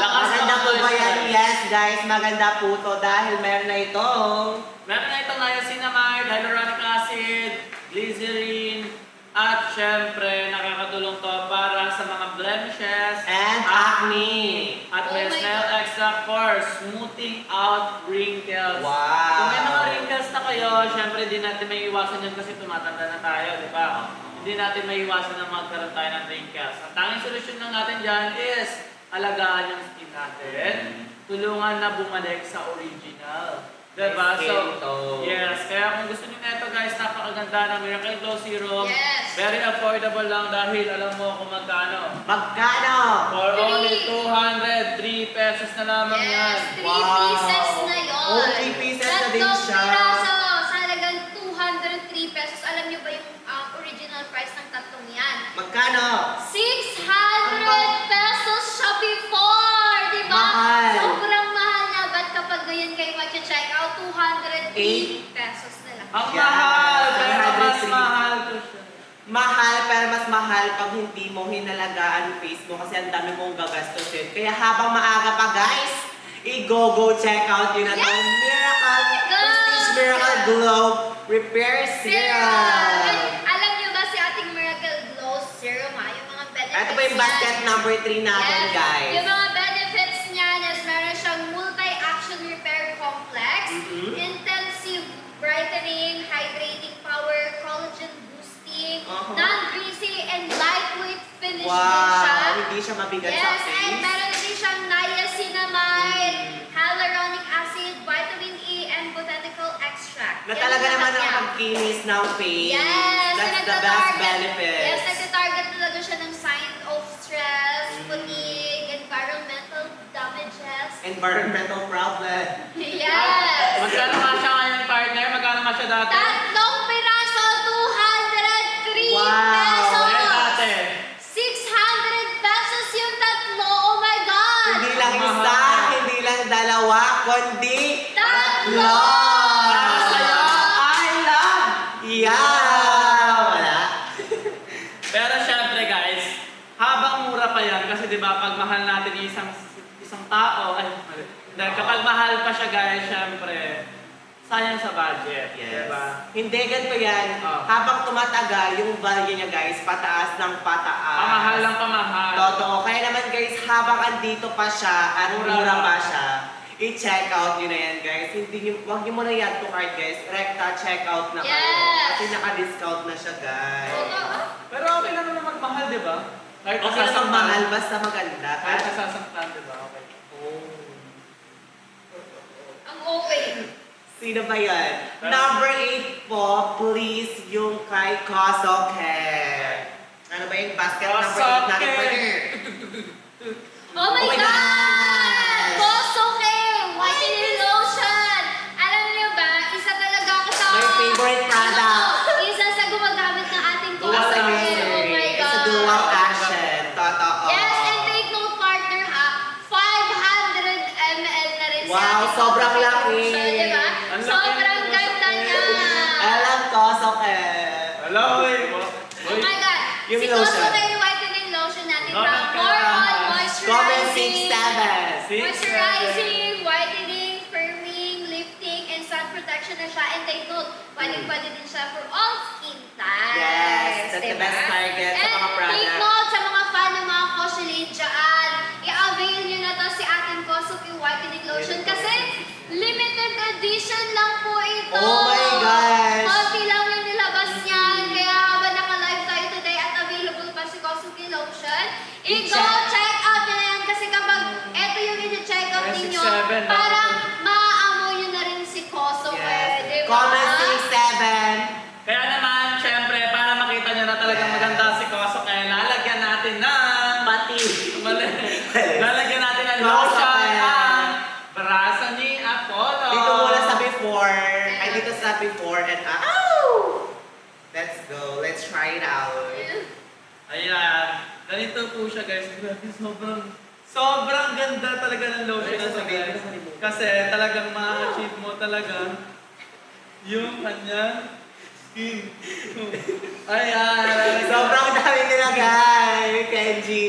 Maganda po ba yan? Yes, guys. Maganda po to dahil meron na ito. Meron na itong niacinamide, hyaluronic acid, glycerin, at syempre, nakakatulong to para sa mga blemishes And acne. At may snail extract for smoothing out wrinkles. Wow. Kung may mga wrinkles na kayo, syempre di natin may iwasan yan kasi tumatanda na tayo, di ba? Hindi natin may iwasan na magkaroon tayo ng wrinkles. Ang tanging solusyon lang natin dyan is alagaan yung skin natin. Tulungan na bumalik sa original. Diba? So, yes. Kaya kung gusto niyo na ito guys, napakaganda ng Miracle Glow Serum. Yes. Very affordable lang dahil alam mo kung magkano. Magkano? For only 203 pesos na lamang yan. Yes, 3 pieces na yun. Oh, 3 pieces na din siya. Tatlong piraso, sa halagang 203 pesos. Alam niyo ba yung original price ng tatlong yan? Magkano? 600 pesos siya before, di ba? Mahal. Sobrang mahal na. Ba't kapag ngayon kayo mag-check out, 208 pesos na lang. Ang Yeah. mahal, pero mas 103. mahal to siya. Mahal, pero mas mahal pag hindi mo hinalagaan yung face mo kasi ang dami mong gagastusin. Kaya habang maaga pa guys, i-go check out yun na itong Miracle Prestige Miracle Glow Repair Serum. And alam niyo ba si ating Miracle Glow Serum yung mga benefits Ito pa yung basket niyan? number 3 natin Yes. guys. Yung mga benefits niya is meron siyang multi-action repair complex, intensive brightening, hydrating power, collagen boosting, non-greasy, and lightweight finish din siya. Wow, hindi siya mabigat sa Yes, and face. meron din siyang niacinamide, hyaluronic acid, vitamin E, and botanical extract. Na Yan talaga ang naman lahat ang niya. pagkinis ng face. Yes! That's and the best nagtatarget- benefit. Yes, nagtatarget talaga siya ng sign of stress, fatigue, environmental damages. Environmental problem. Yes! Magkano nga siya ngayon, partner? Magkano nga siya dati? Tatlong piraso, 203 Wow! pesos! Ngayon dati. 600 pesos yung tatlo! Oh my God! Hindi lang isa, Mahal. hindi lang dalawa, kundi Tatlo! Para sa'yo. I love! Yeah! Wala. Pero syempre guys, habang mura pa yan, kasi di ba pag mahal natin isang tao, dahil kapag mahal pa siya guys, syempre, sayang sa budget. Yes. Diba? Hindi, ganito yan. Oh. Habang tumatagal, yung value niya guys, pataas ng pataas. Pamahal lang pamahal. Totoo. Kaya naman guys, habang andito pa siya at Mura mura pa. pa siya, i-check out nyo na yan guys. Hindi nyo, huwag nyo muna yan to card guys. Rekta, check out na kayo. Yes. Kasi naka-discount na siya guys. Pero okay lang naman magmahal, di ba? Kahit Okay lang nasasaktan. mahal, basta maganda. Kahit nasasaktan, di ba? Okay. Oh. Ang okay. Sino ba yan? Number 8 po, please, yung kay Kosoke. Ano ba yung basket number 8 natin Kosoke! partner? Oh my God! Kosoke! Whitening lotion! Alam niyo ba, isa talaga ako sa... My favorite product. Isa sa gumagamit ng ating Dual Kosoke. action. Oh my It's God! a dual action. Totoo. Yes, and take note partner ha, 500 ml na rin Wow, ating sobrang Kosoke laki. lotion, di ba? Ang laki Sobrang ng ganda Kosoke. niya! Alam Kosoke. Hello, eh. Oh my God! Yung Si lotion. Kosoke whitening lotion natin Comment from ka more na. on Comment moisturizing. 6-7. Moisturizing, whitening, firming, lifting, and sun protection na siya. And take note, pwede din siya for all skin types. Yes, that's the diba? best target sa And mga product. take note sa mga fan ng mga Koshilin dyan, i-avail nyo na to si ating Kosuke Whitening Lotion kasi limited edition lang po ito. Oh my gosh. Konti lang yung nilabas niyan. Kaya habang naka-live tayo today at available pa si Kosuke Lotion, i-go check out nyo na yan kasi kapag eto yung i-check out Yes, ninyo, 6-7, parang maaamoy nyo na rin si Kosuke. Yes. Diba? Comment 6-7. Kaya naman, syempre, para makita nyo na talagang Yes. maganda si Kosoke, lalagyan natin ng... Pati. Mali. Lalagyan natin ng Kosoke. lotion ang braso ni Apollo. Dito muna sa before. Ay, dito sa before and ow! Let's go. Let's try it out. Ayan. Ganito po siya guys. Grabe, sobrang ganda talaga ng lotion na to guys. Kasi talagang ma-achieve mo talaga yung kanya skin. Ayan. Sobrang dami nila guys, Kenji.